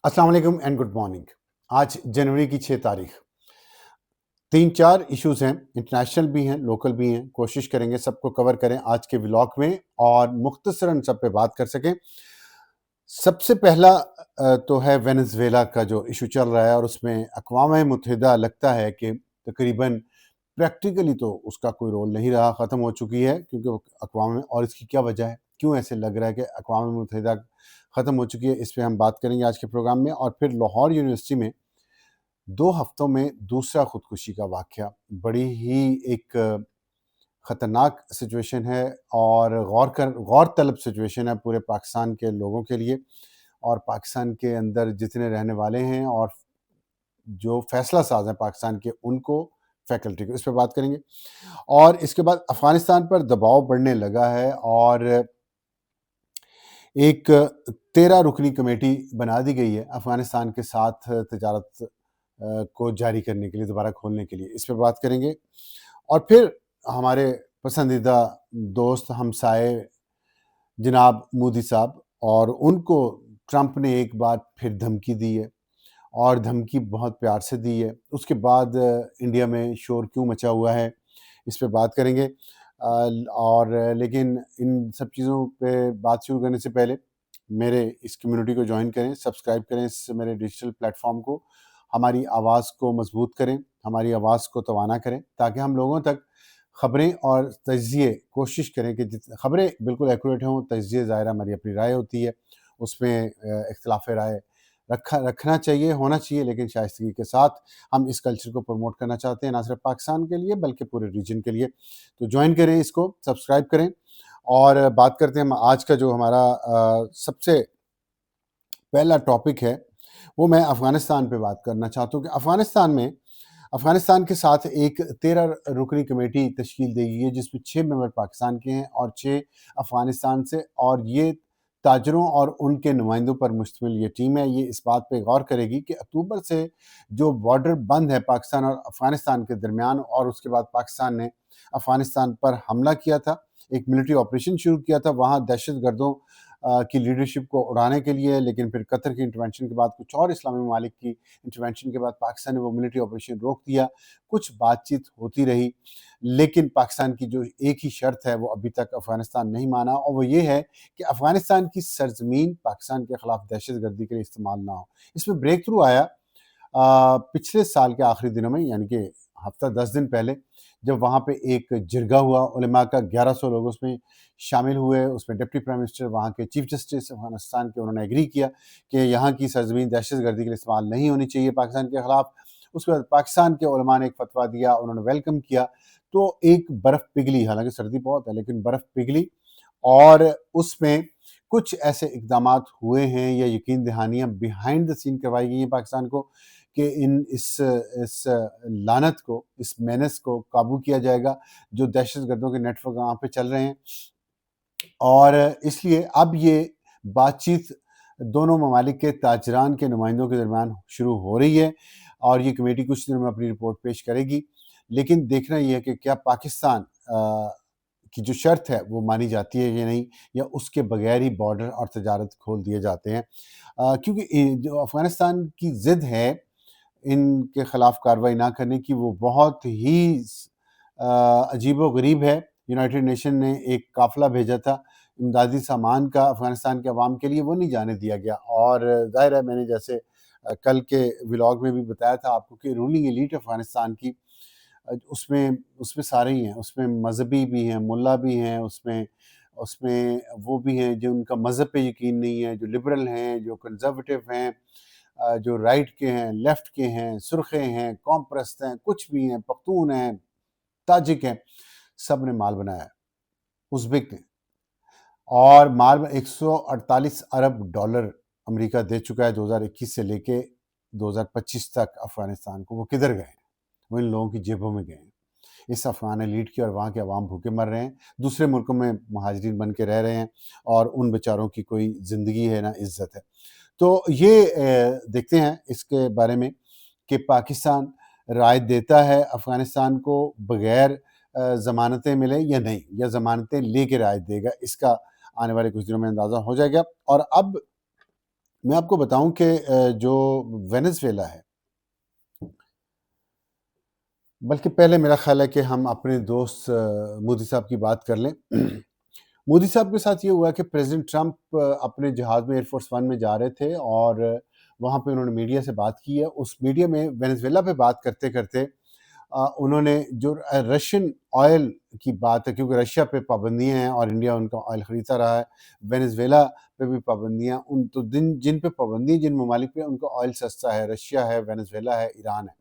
السلام علیکم and good morning. آج جنوری کی 6 تاریخ، 3-4 ایشوز ہیں، انٹرنیشنل بھی ہیں، لوکل بھی ہیں۔ کوشش کریں گے سب کو کور کریں آج کے ولاگ میں اور مختصراً سب پہ بات کر سکیں۔ سب سے پہلا تو ہے وینزویلا کا جو ایشو چل رہا ہے، اور اس میں اقوام متحدہ لگتا ہے کہ تقریباً پریکٹیکلی تو اس کا کوئی رول نہیں رہا، ختم ہو چکی ہے، کیونکہ اقوام، اور اس کی کیا وجہ ہے، کیوں ایسے لگ رہا ہے کہ اقوام متحدہ ختم ہو چکی ہے، اس پہ ہم بات کریں گے آج کے پروگرام میں۔ اور پھر لاہور یونیورسٹی میں 2 ہفتوں میں دوسرا خودکشی کا واقعہ، بڑی ہی ایک خطرناک سچویشن ہے اور غور طلب سچویشن ہے پورے پاکستان کے لوگوں کے لیے، اور پاکستان کے اندر جتنے رہنے والے ہیں اور جو فیصلہ ساز ہیں پاکستان کے، ان کو، فیکلٹی کو، اس پہ بات کریں گے۔ اور اس کے بعد افغانستان پر دباؤ بڑھنے لگا ہے، اور ایک 13 رکنی کمیٹی بنا دی گئی ہے افغانستان کے ساتھ تجارت کو جاری کرنے کے لیے، دوبارہ کھولنے کے لیے، اس پہ بات کریں گے۔ اور پھر ہمارے پسندیدہ دوست ہمسائے جناب مودی صاحب، اور ان کو ٹرمپ نے ایک بار پھر دھمکی دی ہے، اور دھمکی بہت پیار سے دی ہے۔ اس کے بعد انڈیا میں شور کیوں مچا ہوا ہے، اس پہ بات کریں گے۔ اور لیکن ان سب چیزوں پہ بات شروع کرنے سے پہلے میرے اس کمیونٹی کو جوائن کریں، سبسکرائب کریں اس میرے ڈیجیٹل پلیٹ فارم کو، ہماری آواز کو مضبوط کریں، ہماری آواز کو توانا کریں، تاکہ ہم لوگوں تک خبریں اور تجزیے کوشش کریں کہ خبریں بالکل ایکوریٹ ہوں، تجزیے ظاہر ہماری اپنی رائے ہوتی ہے، اس میں اختلاف رائے رکھنا چاہیے، ہونا چاہیے، لیکن شائستگی کے ساتھ۔ ہم اس کلچر کو پروموٹ کرنا چاہتے ہیں، نہ صرف پاکستان کے لیے بلکہ پورے ریجن کے لیے۔ تو جوائن کریں، اس کو سبسکرائب کریں، اور بات کرتے ہیں ہم آج کا جو ہمارا سب سے پہلا ٹاپک ہے، وہ میں افغانستان پہ بات کرنا چاہتا ہوں کہ افغانستان کے ساتھ ایک 13 رکنی کمیٹی تشکیل دے گئی ہے، جس میں 6 ممبر پاکستان کے ہیں اور 6 افغانستان سے، اور یہ تاجروں اور ان کے نمائندوں پر مشتمل یہ ٹیم ہے۔ یہ اس بات پہ غور کرے گی کہ اکتوبر سے جو بارڈر بند ہے پاکستان اور افغانستان کے درمیان، اور اس کے بعد پاکستان نے افغانستان پر حملہ کیا تھا، ایک ملٹری آپریشن شروع کیا تھا وہاں دہشت گردوں کی لیڈرشپ کو اڑانے کے لیے، لیکن پھر قطر کی انٹرونشن کے بعد، کچھ اور اسلامی ممالک کی انٹرونشن کے بعد پاکستان نے وہ ملٹری آپریشن روک دیا۔ کچھ بات چیت ہوتی رہی، لیکن پاکستان کی جو ایک ہی شرط ہے وہ ابھی تک افغانستان نہیں مانا، اور وہ یہ ہے کہ افغانستان کی سرزمین پاکستان کے خلاف دہشت گردی کے لیے استعمال نہ ہو۔ اس میں بریک تھرو آیا پچھلے سال کے آخری دنوں میں، یعنی کہ ہفتہ 10 دن پہلے، جب وہاں پہ ایک جرگہ ہوا علماء کا، 1100 لوگ اس میں شامل ہوئے۔ اس میں ڈپٹی پرائم منسٹر، وہاں کے چیف جسٹس افغانستان کے، انہوں نے ایگری کیا کہ یہاں کی سرزمین دہشت گردی کے لیے استعمال نہیں ہونی چاہیے پاکستان کے خلاف۔ اس کے بعد پاکستان کے علماء نے ایک فتویٰ دیا، انہوں نے ویلکم کیا، تو ایک برف پگھلی، حالانکہ سردی بہت ہے لیکن برف پگھلی، اور اس میں کچھ ایسے اقدامات ہوئے ہیں یا یقین دہانیاں بیہائنڈ دا سین کروائی گئی ہیں پاکستان کو کہ اس لعنت کو، اس مینس کو قابو کیا جائے گا جو دہشت گردوں کے نیٹ ورک وہاں پہ چل رہے ہیں۔ اور اس لیے اب یہ بات چیت دونوں ممالک کے تاجران کے نمائندوں کے درمیان شروع ہو رہی ہے، اور یہ کمیٹی کچھ دنوں میں اپنی رپورٹ پیش کرے گی۔ لیکن دیکھنا یہ ہے کہ کیا پاکستان کی جو شرط ہے وہ مانی جاتی ہے یا نہیں، یا اس کے بغیر ہی بارڈر اور تجارت کھول دیے جاتے ہیں، کیونکہ جو افغانستان کی ضد ہے ان کے خلاف کارروائی نہ کرنے کی، وہ بہت ہی عجیب و غریب ہے۔ یونائٹڈ نیشن نے ایک قافلہ بھیجا تھا امدادی سامان کا افغانستان کے عوام کے لیے، وہ نہیں جانے دیا گیا، اور ظاہر ہے میں نے جیسے کل کے ولاگ میں بھی بتایا تھا آپ کو کہ رولنگ ایلیٹ افغانستان کی، اس میں سارے ہی ہیں، اس میں مذہبی بھی ہیں، ملا بھی ہیں، اس میں وہ بھی ہیں جو ان کا مذہب پہ یقین نہیں ہے، جو لبرل ہیں، جو کنزرویٹو ہیں، جو رائٹ کے ہیں، لیفٹ کے ہیں، سرخے ہیں، قوم پرست ہیں، کچھ بھی ہیں، پختون ہیں، تاجک ہیں، سب نے مال بنایا ہے، ازبک نے، اور مال میں 148 ارب ڈالر امریکہ دے چکا ہے 2021 سے لے کے 2025 تک افغانستان کو۔ وہ کدھر گئے ہیں؟ وہ ان لوگوں کی جیبوں میں گئے ہیں، اس افغان لیڈ کی، اور وہاں کے عوام بھوکے مر رہے ہیں، دوسرے ملکوں میں مہاجرین بن کے رہ رہے ہیں، اور ان بیچاروں کی کوئی زندگی ہے نہ عزت ہے۔ تو یہ دیکھتے ہیں اس کے بارے میں کہ پاکستان رعایت دیتا ہے افغانستان کو بغیر ضمانتیں ملے یا نہیں، یا ضمانتیں لے کے رعایت دے گا، اس کا آنے والے کچھ دنوں میں اندازہ ہو جائے گا۔ اور اب میں آپ کو بتاؤں کہ جو وینزویلا ہے، بلکہ پہلے میرا خیال ہے کہ ہم اپنے دوست مودی صاحب کی بات کر لیں۔ مودی صاحب کے ساتھ یہ ہوا کہ پریزیڈنٹ ٹرمپ اپنے جہاز میں ایئر فورس ون میں جا رہے تھے، اور وہاں پہ انہوں نے میڈیا سے بات کی ہے۔ اس میڈیا میں وینزویلا پہ بات کرتے کرتے انہوں نے جو رشین آئل کی بات ہے، کیونکہ رشیا پہ پابندیاں ہیں اور انڈیا ان کا آئل خریدتا رہا ہے، وینزویلا پہ بھی پابندیاں، ان تو جن پہ پابندی، جن ممالک پہ ان کا آئل سستا ہے، رشیا ہے، وینزویلا ہے، ایران ہے،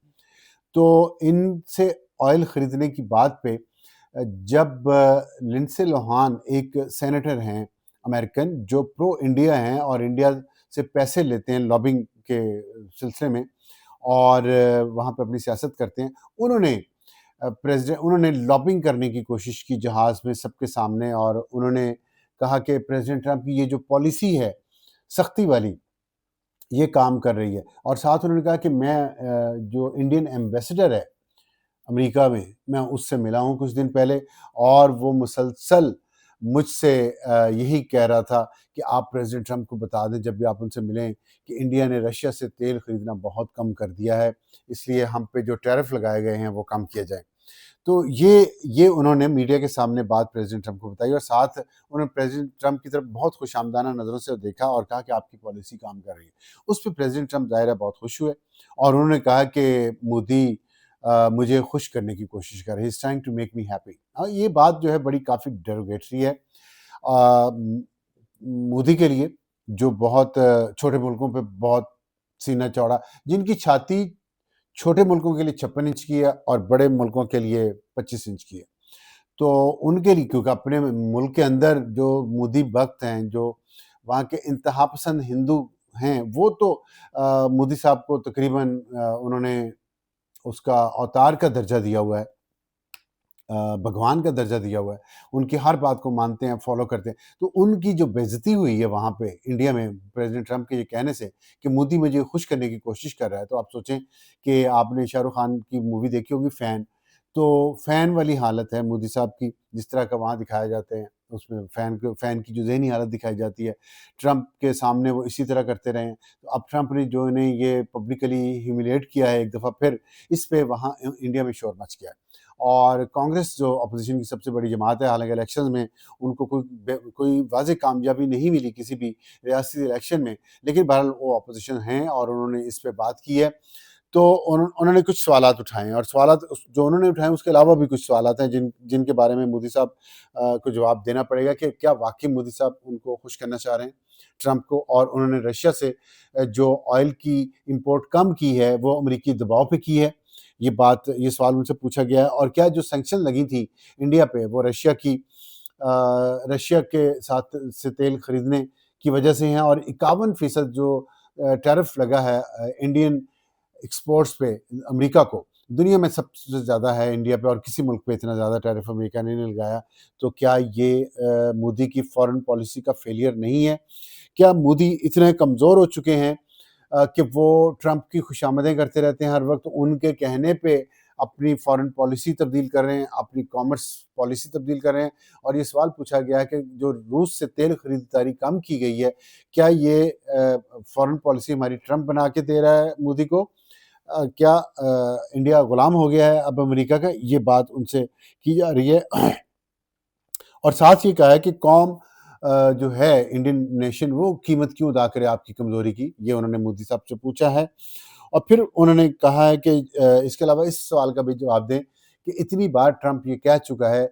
تو ان سے آئل خریدنے کی بات پہ جب لنڈسے لوہان ایک سینیٹر ہیں امریکن جو پرو انڈیا ہیں اور انڈیا سے پیسے لیتے ہیں لابنگ کے سلسلے میں، اور وہاں پہ اپنی سیاست کرتے ہیں، انہوں نے لابنگ کرنے کی کوشش کی جہاز میں سب کے سامنے، اور انہوں نے کہا کہ پریزیڈنٹ ٹرمپ کی یہ جو پالیسی ہے سختی والی، یہ کام کر رہی ہے، اور ساتھ انہوں نے کہا کہ میں جو انڈین ایمبیسڈر ہے امریکہ میں اس سے ملا ہوں کچھ دن پہلے، اور وہ مسلسل مجھ سے یہی کہہ رہا تھا کہ آپ پریزیڈنٹ ٹرمپ کو بتا دیں جب بھی آپ ان سے ملیں کہ انڈیا نے رشیا سے تیل خریدنا بہت کم کر دیا ہے، اس لیے ہم پہ جو ٹیرف لگائے گئے ہیں وہ کم کیا جائے۔ تو یہ انہوں نے میڈیا کے سامنے بات پریزیڈنٹ ٹرمپ کو بتائی، اور ساتھ انہوں نے پریزیڈنٹ ٹرمپ کی طرف بہت خوش آمدانہ نظروں سے دیکھا اور کہا کہ آپ کی پالیسی کام کر رہی ہے۔ اس پہ پریزیڈنٹ ٹرمپ ظاہر ہے بہت خوش ہوئے، اور انہوں نے کہا کہ مودی مجھے خوش کرنے کی کوشش کر رہے، He's trying to make me happy۔ یہ بات جو ہے بڑی کافی ڈیروگیٹری ہے مودی کے لیے، جو بہت چھوٹے ملکوں پہ بہت سینہ چوڑا، جن کی چھاتی چھوٹے ملکوں کے لیے 56 انچ کی ہے اور بڑے ملکوں کے لیے 25 انچ کی ہے، تو ان کے لیے، کیونکہ اپنے ملک کے اندر جو مودی بھکت ہیں، جو وہاں کے انتہا پسند ہندو ہیں، وہ تو مودی صاحب کو تقریباً انہوں نے اس کا اوتار کا درجہ دیا ہوا ہے، بھگوان کا درجہ دیا ہوا ہے، ان کی ہر بات کو مانتے ہیں، فالو کرتے ہیں، تو ان کی جو بے عزتی ہوئی ہے وہاں پہ انڈیا میں پریزیڈنٹ ٹرمپ کے یہ کہنے سے کہ مودی مجھے خوش کرنے کی کوشش کر رہا ہے، تو آپ سوچیں کہ آپ نے شاہ رخ خان کی مووی دیکھی ہوگی فین، تو فین والی حالت ہے مودی صاحب کی، جس طرح کا وہاں دکھایا جاتے ہیں، اس میں فین کی جو ذہنی حالت دکھائی جاتی ہے، ٹرمپ کے سامنے وہ اسی طرح کرتے رہے ہیں۔ تو اب ٹرمپ نے جو انہیں یہ پبلکلی ہیوملیٹ کیا ہے ایک دفعہ پھر، اس پہ وہاں انڈیا میں شور مچ گیا ہے، اور کانگریس جو اپوزیشن کی سب سے بڑی جماعت ہے، حالانکہ الیکشنز میں ان کو کوئی واضح کامیابی نہیں ملی کسی بھی ریاستی الیکشن میں، لیکن بہرحال وہ اپوزیشن ہیں اور انہوں نے اس پہ بات کی ہے، تو انہوں نے کچھ سوالات اٹھائے ہیں، اور سوالات جو انہوں نے اٹھائے ہیں اس کے علاوہ بھی کچھ سوالات ہیں جن کے بارے میں مودی صاحب کو جواب دینا پڑے گا کہ کیا واقعی مودی صاحب ان کو خوش کرنا چاہ رہے ہیں ٹرمپ کو، اور انہوں نے رشیا سے جو آئل کی امپورٹ کم کی ہے وہ امریکی دباؤ پہ کی ہے، یہ سوال ان سے پوچھا گیا ہے، اور کیا جو سینکشن لگی تھی انڈیا پہ وہ رشیا کے ساتھ سے تیل خریدنے کی وجہ سے ہیں، اور 51% جو ٹیرف لگا ہے انڈین ایکسپورٹس پہ امریکہ کو، دنیا میں سب سے زیادہ ہے انڈیا پہ، اور کسی ملک پہ اتنا زیادہ ٹیرف امریکہ نے نہیں لگایا، تو کیا یہ مودی کی فورن پالیسی کا فیلئر نہیں ہے؟ کیا مودی اتنے کمزور ہو چکے ہیں کہ وہ ٹرمپ کی خوشامدیں کرتے رہتے ہیں ہر وقت، ان کے کہنے پہ اپنی فارن پالیسی تبدیل کر رہے ہیں، اپنی کامرس پالیسی تبدیل کر رہے ہیں؟ اور یہ سوال پوچھا گیا ہے کہ جو روس سے تیل خریداری کم کی گئی ہے، کیا یہ فارن پالیسی ہماری ٹرمپ بنا کے دے رہا ہے مودی کو؟ کیا انڈیا غلام ہو گیا ہے اب امریکہ کا؟ یہ بات ان سے کی جا رہی ہے، اور ساتھ یہ کہا ہے کہ قوم جو ہے انڈین نیشن وہ قیمت کیوں ادا کرے آپ کی کمزوری کی، یہ انہوں نے مودی صاحب سے پوچھا ہے، اور پھر انہوں نے کہا ہے کہ اس کے علاوہ اس سوال کا بھی جواب دیں کہ اتنی بار ٹرمپ یہ کہہ چکا ہے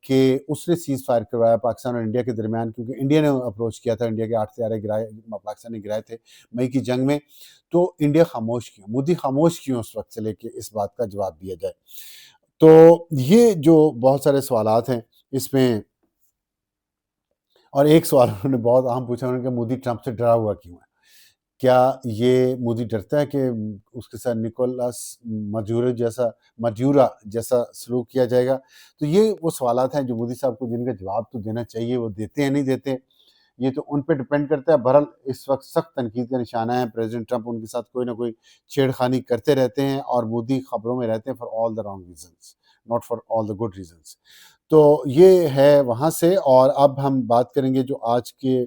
کہ اس نے سیز فائر کروایا پاکستان اور انڈیا کے درمیان، کیونکہ انڈیا نے اپروچ کیا تھا، انڈیا کے 8 طیارے پاکستان نے گرائے تھے مئی کی جنگ میں، تو انڈیا خاموش کیوں، مودی خاموش کیوں اس وقت سے لے کے اس بات کا جواب دیا جائے۔ تو یہ جو بہت سارے سوالات ہیں اس میں، اور ایک سوال انہوں نے بہت اہم پوچھا، انہوں نے کہ مودی ٹرمپ سے ڈرا ہوا کیوں ہے؟ کیا یہ مودی ڈرتا ہے کہ اس کے ساتھ نکولاس مجورا جیسا سلوک کیا جائے گا؟ تو یہ وہ سوالات ہیں جو مودی صاحب کو جن کا جواب تو دینا چاہیے، وہ دیتے ہیں نہیں دیتے، یہ تو ان پہ ڈپینڈ کرتا ہے۔ بہرحال اس وقت سخت تنقید کا نشانہ ہے، پریزیڈنٹ ٹرمپ ان کے ساتھ کوئی نہ کوئی چھیڑ خانی کرتے رہتے ہیں، اور مودی خبروں میں رہتے ہیں for all the wrong reasons, not for all the good reasons. تو یہ ہے وہاں سے، اور اب ہم بات کریں گے جو آج کے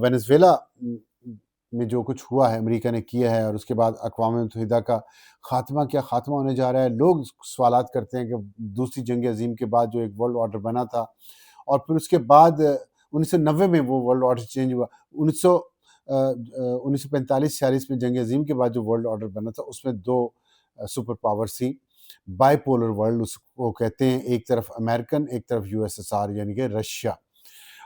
وینزویلا میں جو کچھ ہوا ہے امریکہ نے کیا ہے، اور اس کے بعد اقوام متحدہ کا خاتمہ کیا خاتمہ ہونے جا رہا ہے. لوگ سوالات کرتے ہیں کہ دوسری جنگ عظیم کے بعد جو ایک ورلڈ آرڈر بنا تھا، اور پھر اس کے بعد 1990 میں وہ ورلڈ آرڈر چینج ہوا. 1945-46 میں جنگ عظیم کے بعد جو ورلڈ آرڈر بنا تھا اس میں دو سپر پاورز تھی. بائی پولر ورلڈ اس کو کہتے ہیں، ایک طرف امریکن، ایک طرف USSR یعنی کہ رشیا.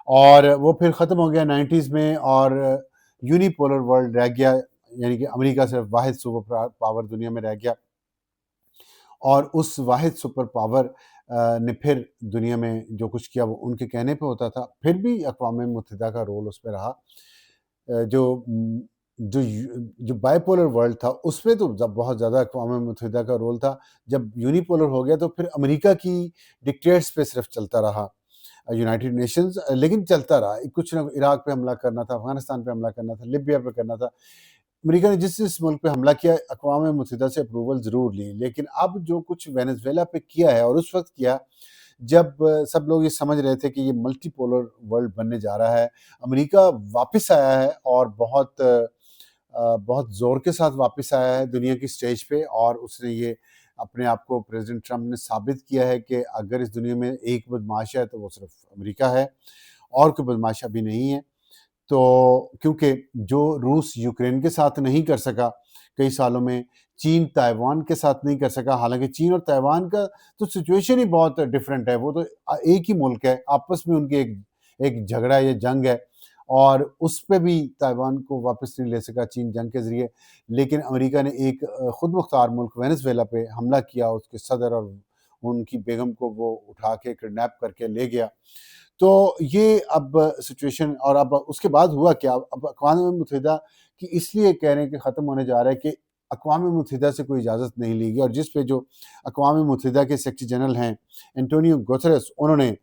اور وہ پھر ختم ہو گیا 90s میں، اور یونی پولر ورلڈ رہ گیا، یعنی کہ امریکہ صرف واحد سپر پاور دنیا میں رہ گیا. اور اس واحد سپر پاور نے پھر دنیا میں جو کچھ کیا وہ ان کے کہنے پہ ہوتا تھا. پھر بھی اقوام متحدہ کا رول اس پہ رہا. جو جو جو بائی پولر ورلڈ تھا اس میں تو بہت زیادہ اقوام متحدہ کا رول تھا. جب یونی پولر ہو گیا تو پھر امریکہ کی ڈکٹیٹس پہ صرف چلتا رہا یونائٹڈ نیشنز، لیکن چلتا رہا. کچھ نہ عراق پہ حملہ کرنا تھا، افغانستان پہ حملہ کرنا تھا، لیبیا پہ کرنا تھا. امریکہ نے جس ملک پہ حملہ کیا اقوام متحدہ سے اپروول ضرور لی، لیکن اب جو کچھ وینزویلا پہ کیا ہے، اور اس وقت کیا جب سب لوگ یہ سمجھ رہے تھے کہ یہ ملٹی پولر ورلڈ بننے جا رہا ہے. امریکہ واپس آیا ہے، اور بہت زور کے ساتھ واپس آیا ہے دنیا کی سٹیج پہ، اور اس نے یہ اپنے آپ کو پریزیڈنٹ ٹرمپ نے ثابت کیا ہے کہ اگر اس دنیا میں ایک بدمعاش ہے تو وہ صرف امریکہ ہے، اور کوئی بدمعاش ابھی نہیں ہے. تو کیونکہ جو روس یوکرین کے ساتھ نہیں کر سکا کئی سالوں میں، چین تائیوان کے ساتھ نہیں کر سکا، حالانکہ چین اور تائیوان کا تو سچویشن ہی بہت ڈیفرنٹ ہے. وہ تو ایک ہی ملک ہے، آپس میں ان کے ایک جھگڑا یا جنگ ہے، اور اس پہ بھی تائیوان کو واپس نہیں لے سکا چین جنگ کے ذریعے. لیکن امریکہ نے ایک خود مختار ملک وینزویلا پہ حملہ کیا، اس کے صدر اور ان کی بیگم کو وہ اٹھا کے کڈنیپ کر کے لے گیا. تو یہ اب سچویشن، اور اب اس کے بعد ہوا کیا؟ اب اقوام متحدہ کی اس لیے کہہ رہے ہیں کہ ختم ہونے جا رہا ہے کہ اقوام متحدہ سے کوئی اجازت نہیں لی گئی، اور جس پہ جو اقوام متحدہ کے سیکرٹری جنرل ہیں انٹونیو گوتریس، انہوں نے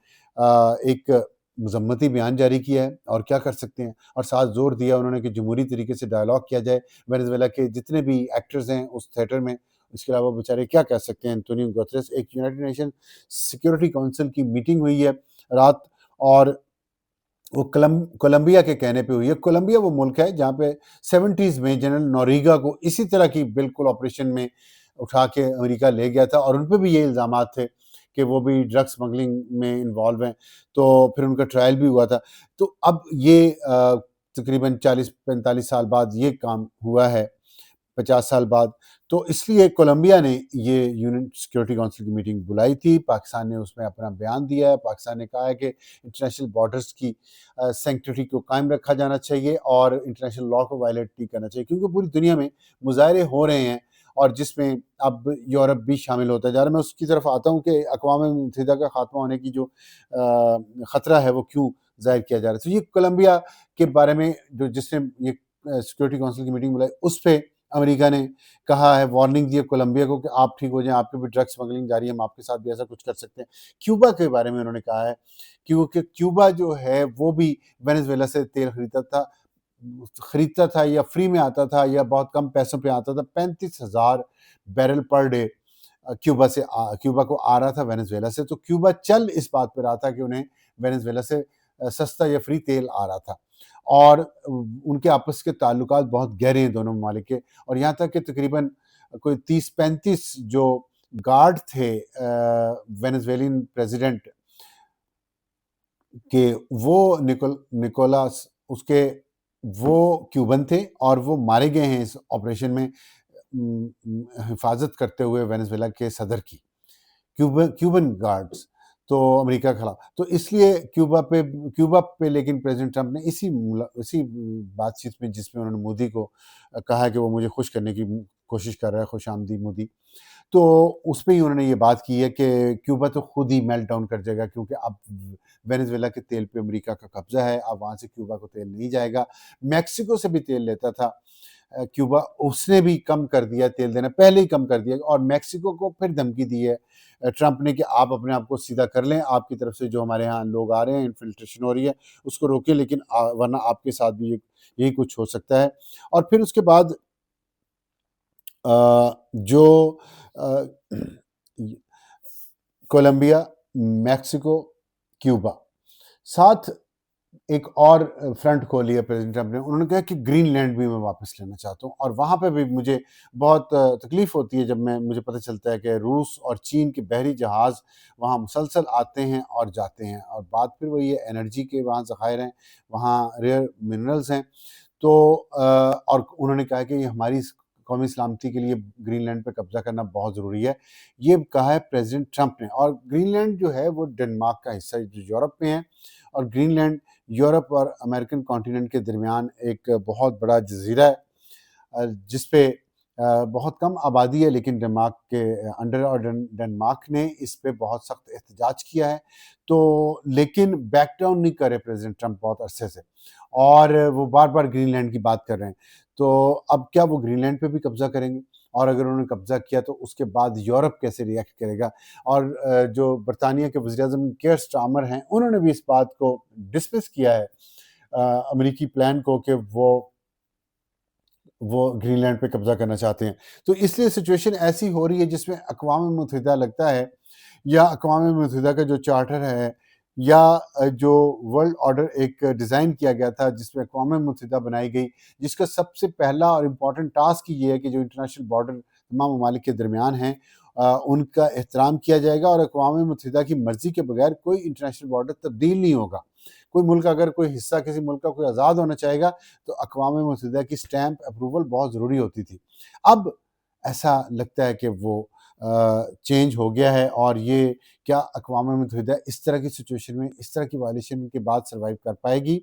ایک مذمتی بیان جاری کیا ہے. اور کیا کر سکتے ہیں، اور ساتھ زور دیا انہوں نے کہ جمہوری طریقے سے ڈائلاگ کیا جائے. وینزویلا کے جتنے بھی ایکٹرز ہیں اس تھیٹر میں، اس کے علاوہ بیچارے کیا کہہ سکتے ہیں. انٹونیو گوتریس، ایک یونائٹڈ نیشن سیکیورٹی کونسل کی میٹنگ ہوئی ہے رات، اور وہ کولمبیا کے کہنے پہ ہوئی ہے. کولمبیا وہ ملک ہے جہاں پہ 70s میں جنرل نوریگا کو اسی طرح کی بالکل آپریشن میں اٹھا کے امریکہ لے گیا تھا، اور ان پہ بھی یہ الزامات تھے کہ وہ بھی ڈرگ سمگلنگ میں انوالو ہیں. تو پھر ان کا ٹرائل بھی ہوا تھا. تو اب یہ تقریباً 40-45 سال بعد یہ کام ہوا ہے، 50 سال بعد. تو اس لیے کولمبیا نے یہ یونین سیکیورٹی کونسل کی میٹنگ بلائی تھی. پاکستان نے اس میں اپنا بیان دیا ہے. پاکستان نے کہا ہے کہ انٹرنیشنل بارڈرز کی سینکٹریٹی کو قائم رکھا جانا چاہیے، اور انٹرنیشنل لا کو وائلیٹ نہیں کرنا چاہیے، کیونکہ پوری دنیا میں مظاہرے ہو رہے ہیں، اور جس میں اب یورپ بھی شامل ہوتا جا رہا ہے. میں اس کی طرف آتا ہوں کہ اقوام متحدہ کا خاتمہ ہونے کی جو خطرہ ہے وہ کیوں ظاہر کیا جا رہا ہے. تو یہ کولمبیا کے بارے میں جس نے یہ سیکورٹی کونسل کی میٹنگ بلائی، اس پہ امریکہ نے کہا ہے، وارننگ دی ہے کولمبیا کو کہ آپ ٹھیک ہو جائیں، آپ پہ بھی ڈرگ سمگلنگ جاری ہے، ہم آپ کے ساتھ بھی ایسا کچھ کر سکتے ہیں. کیوبا کے بارے میں انہوں نے کہا ہے، کیونکہ کیوبا جو ہے وہ بھی وینزویلا سے تیل خریدتا تھا، یا فری میں آتا تھا، یا بہت کم پیسوں پہ آتا تھا. 35,000 بیرل پر ڈے کیوبا کو آ رہا تھا وینزویلا سے. تو کیوبا چل اس بات پہ رہا تھا کہ انہیں وینزویلا سے سستا یا فری تیل آ رہا تھا، اور ان کے آپس کے تعلقات بہت گہرے ہیں دونوں ممالک کے. اور یہاں تک کہ تقریباً کوئی 30-35 جو گارڈ تھے وینزویلین پریزیڈنٹ کہ وہ نکولاس اس کے وہ کیوبن تھے، اور وہ مارے گئے ہیں اس آپریشن میں حفاظت کرتے ہوئے وینزویلا کے صدر کی، کیوبن گارڈز. تو امریکہ کھڑا، تو اس لیے کیوبا پہ لیکن پریزیڈنٹ ٹرمپ نے اسی بات چیت میں جس میں انہوں نے مودی کو کہا کہ وہ مجھے خوش کرنے کی کوشش کر رہا ہے، خوش آمدید مودی، تو اس پہ ہی انہوں نے یہ بات کی ہے کہ کیوبا تو خود ہی میلٹ ڈاؤن کر جائے گا، کیونکہ اب وینزویلا کے تیل پہ امریکہ کا قبضہ ہے. اب وہاں سے کیوبا کو تیل نہیں جائے گا. میکسیکو سے بھی تیل لیتا تھا کیوبا، اس نے بھی کم کر دیا تیل دینا، پہلے ہی کم کر دیا. اور میکسیکو کو پھر دھمکی دی ہے ٹرمپ نے کہ آپ اپنے آپ کو سیدھا کر لیں، آپ کی طرف سے جو ہمارے ہاں لوگ آ رہے ہیں، انفلٹریشن ہو رہی ہے، اس کو روکیں، لیکن ورنہ آپ کے ساتھ بھی یہی کچھ ہو سکتا ہے. اور پھر اس کے بعد جو کولمبیا، میکسیکو، کیوبا، ساتھ ایک اور فرنٹ کھولی ہے پریزیڈنٹ ٹرمپ نے. انہوں نے کہا کہ گرین لینڈ بھی میں واپس لینا چاہتا ہوں, اور وہاں پہ بھی مجھے بہت تکلیف ہوتی ہے جب مجھے پتہ چلتا ہے کہ روس اور چین کے بحری جہاز وہاں مسلسل آتے ہیں اور جاتے ہیں, اور بات پھر وہی ہے انرجی کے وہاں ذخائر ہیں, وہاں ریئر منرلز ہیں. تو اور انہوں نے کہا کہ یہ ہماری قومی سلامتی کے لیے گرین لینڈ پہ قبضہ کرنا بہت ضروری ہے. یہ کہا ہے پریزیڈنٹ ٹرمپ نے. اور گرین لینڈ جو ہے وہ ڈنمارک کا حصہ ہے جو یورپ میں ہے, اور گرین لینڈ یورپ اور امریکن کانٹیننٹ کے درمیان ایک بہت بڑا جزیرہ ہے جس پہ بہت کم آبادی ہے, لیکن ڈنمارک کے انڈر, اور ڈنمارک نے اس پہ بہت سخت احتجاج کیا ہے. تو لیکن بیک ڈاؤن نہیں کرے پریزیڈنٹ ٹرمپ بہت عرصے سے, اور وہ بار بار گرین لینڈ کی بات کر رہے ہیں. تو اب کیا وہ گرین لینڈ پہ بھی قبضہ کریں گے؟ اور اگر انہوں نے قبضہ کیا تو اس کے بعد یورپ کیسے ریئیکٹ کرے گا؟ اور جو برطانیہ کے وزیر اعظم کیئر سٹارمر ہیں, انہوں نے بھی اس بات کو ڈسمس کیا ہے امریکی پلان کو کہ وہ گرین لینڈ پہ قبضہ کرنا چاہتے ہیں. تو اس لیے سچویشن ایسی ہو رہی ہے جس میں اقوام متحدہ لگتا ہے, یا اقوام متحدہ کا جو چارٹر ہے, یا جو ورلڈ آرڈر ایک ڈیزائن کیا گیا تھا جس میں اقوام متحدہ بنائی گئی, جس کا سب سے پہلا اور امپورٹنٹ ٹاسک یہ ہے کہ جو انٹرنیشنل بارڈر تمام ممالک کے درمیان ہیں ان کا احترام کیا جائے گا, اور اقوام متحدہ کی مرضی کے بغیر کوئی انٹرنیشنل بارڈر تبدیل نہیں ہوگا. کوئی ملک اگر کوئی حصہ کسی ملک کا کوئی آزاد ہونا چاہے گا تو اقوام متحدہ کی سٹیمپ اپروول بہت ضروری ہوتی تھی. اب ایسا لگتا ہے کہ وہ چینج ہو گیا ہے, اور یہ کیا اقوام متحدہ اس طرح کی سچویشن میں, اس طرح کی وائلیشن کے بعد سروائیو کر پائے گی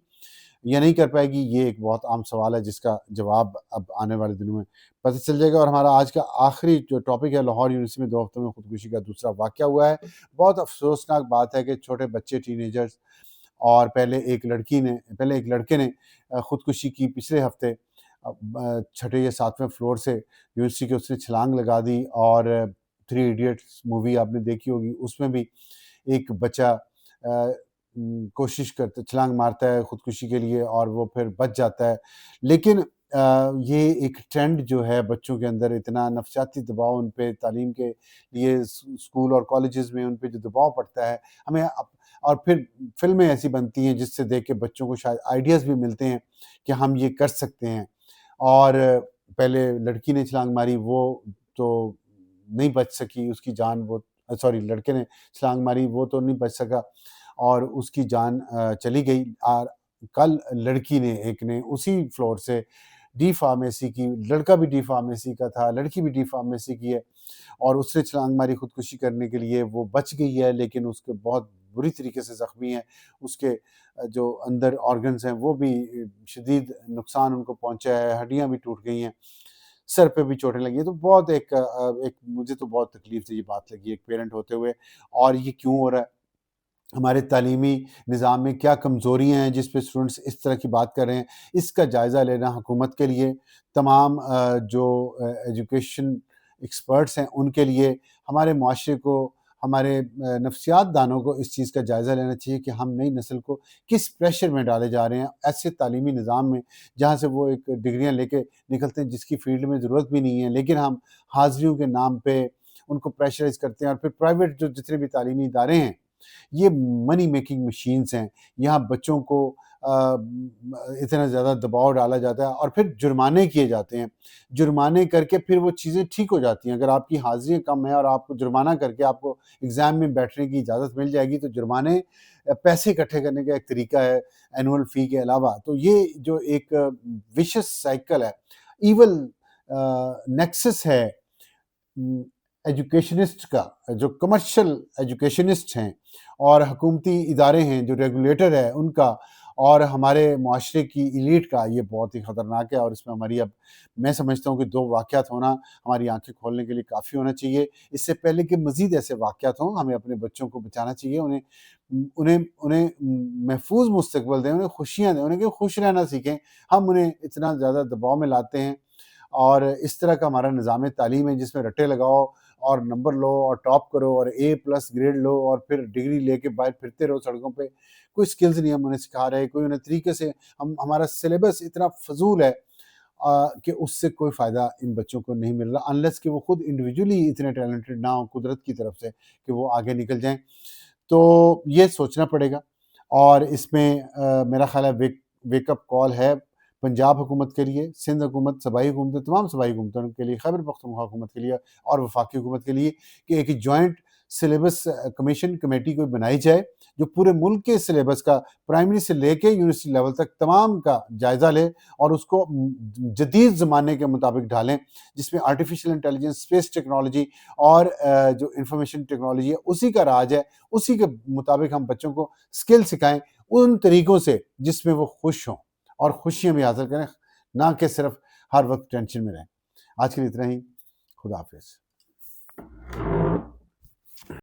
یا نہیں کر پائے گی؟ یہ ایک بہت عام سوال ہے جس کا جواب اب آنے والے دنوں میں پتہ چل جائے گا. اور ہمارا آج کا آخری جو ٹاپک ہے, لاہور یونیورسٹی میں 2 ہفتوں میں خودکشی کا دوسرا واقعہ ہوا ہے. بہت افسوسناک بات ہے کہ چھوٹے بچے, ٹین ایجرز, اور پہلے ایک لڑکے نے خودکشی کی پچھلے ہفتے 6 یا 7ویں فلور سے یونیورسٹی کے اس نے چھلانگ لگا دی. اور 3 ایڈیٹس مووی آپ نے دیکھی ہوگی, اس میں بھی ایک بچہ کوشش کرتا, چھلانگ مارتا ہے خودکشی کے لیے اور وہ پھر بچ جاتا ہے. لیکن یہ ایک ٹرینڈ جو ہے بچوں کے اندر, اتنا نفسیاتی دباؤ ان پہ تعلیم کے لیے اسکول اور کالجز میں ان پہ جو دباؤ پڑتا ہے ہمیں, اور پھر فلمیں ایسی بنتی ہیں جس سے دیکھ کے بچوں کو شاید آئیڈیاز بھی ملتے ہیں کہ ہم یہ کر سکتے ہیں. اور پہلے لڑکی نے چھلانگ ماری, وہ تو نہیں بچ سکی, اس کی جان, وہ لڑکے نے چھلانگ ماری, وہ تو نہیں بچ سکا اور اس کی جان چلی گئی. اور کل لڑکی نے, ایک نے اسی فلور سے ڈی فارمیسی کی, لڑکا بھی ڈی فارمیسی کا تھا, لڑکی بھی ڈی فارمیسی کی ہے, اور اس نے چھلانگ ماری خودکشی کرنے کے لیے. وہ بچ گئی ہے لیکن اس کے بہت بری طریقے سے زخمی ہے, اس کے جو اندر آرگنز ہیں وہ بھی شدید نقصان ان کو پہنچا ہے, ہڈیاں بھی ٹوٹ گئی ہیں, سر پہ بھی چوٹیں لگی ہیں. تو بہت ایک مجھے تو بہت تکلیف سے یہ بات لگی ایک پیرنٹ ہوتے ہوئے. اور یہ کیوں ہو رہا ہے؟ ہمارے تعلیمی نظام میں کیا کمزوریاں ہیں جس پہ اسٹوڈنٹس اس طرح کی بات کر رہے ہیں؟ اس کا جائزہ لینا حکومت کے لیے, تمام جو ایجوکیشن ایکسپرٹس ہیں ان کے لیے, ہمارے معاشرے کو, ہمارے نفسیات دانوں کو اس چیز کا جائزہ لینا چاہیے کہ ہم نئی نسل کو کس پریشر میں ڈالے جا رہے ہیں ایسے تعلیمی نظام میں جہاں سے وہ ایک ڈگریاں لے کے نکلتے ہیں جس کی فیلڈ میں ضرورت بھی نہیں ہے, لیکن ہم حاضریوں کے نام پہ ان کو پریشرائز کرتے ہیں. اور پھر پرائیویٹ جو جتنے بھی تعلیمی ادارے ہیں یہ منی میکنگ مشینز ہیں, یہاں بچوں کو اتنا زیادہ دباؤ ڈالا جاتا ہے اور پھر جرمانے کیے جاتے ہیں. جرمانے کر کے پھر وہ چیزیں ٹھیک ہو جاتی ہیں. اگر آپ کی حاضری کم ہے اور آپ کو جرمانہ کر کے آپ کو ایگزام میں بیٹھنے کی اجازت مل جائے گی, تو جرمانے پیسے اکٹھے کرنے کا ایک طریقہ ہے اینول فی کے علاوہ. تو یہ جو ایک ویشس سائیکل ہے, ایول نیکسس ہے ایجوکیشنسٹ کا, جو کمرشل ایجوکیشنسٹ ہیں اور حکومتی ادارے ہیں جو ریگولیٹر ہے ان کا, اور ہمارے معاشرے کی ایلیٹ کا, یہ بہت ہی خطرناک ہے. اور اس میں ہماری, اب میں سمجھتا ہوں کہ 2 واقعات ہونا ہماری آنکھیں کھولنے کے لیے کافی ہونا چاہیے. اس سے پہلے کہ مزید ایسے واقعات ہوں, ہمیں اپنے بچوں کو بچانا چاہیے, انہیں محفوظ مستقبل دیں, انہیں خوشیاں دیں, انہیں کہ خوش رہنا سیکھیں. ہم انہیں اتنا زیادہ دباؤ میں لاتے ہیں, اور اس طرح کا ہمارا نظام تعلیم ہے جس میں رٹے لگاؤ اور نمبر لو اور ٹاپ کرو اور A+ گریڈ لو اور پھر ڈگری لے کے باہر پھرتے رہو سڑکوں پہ. کوئی سکلز نہیں ہم انہیں سکھا رہے, کوئی انہیں طریقے سے, ہمارا سلیبس اتنا فضول ہے کہ اس سے کوئی فائدہ ان بچوں کو نہیں مل رہا, انلیس کہ وہ خود انڈیویجولی اتنے ٹیلنٹڈ نہ ہوں قدرت کی طرف سے کہ وہ آگے نکل جائیں. تو یہ سوچنا پڑے گا. اور اس میں میرا خیال ہے ویک اپ کال ہے پنجاب حکومت کے لیے، سندھ حکومت، صوبائی حکومتیں، تمام صوبائی حکومتوں کے لیے، خیبر پختونخوا حکومت کے لیے اور وفاقی حکومت کے لیے کہ ایک جوائنٹ سلیبس کمیٹی کوئی بنائی جائے جو پورے ملک کے سلیبس کا پرائمری سے لے کے یونیورسٹی لیول تک تمام کا جائزہ لے اور اس کو جدید زمانے کے مطابق ڈھالیں، جس میں آرٹیفیشل انٹیلیجنس، اسپیس ٹیکنالوجی اور جو انفارمیشن ٹیکنالوجی ہے اسی کا راج ہے، اسی کے مطابق ہم بچوں کو اسکل سکھائیں ان طریقوں سے جس میں وہ خوش ہوں اور خوشیاں بھی حاصل کریں، نہ کہ صرف ہر وقت ٹینشن میں رہیں۔ آج کے لیے اتنا ہی، خدا حافظ۔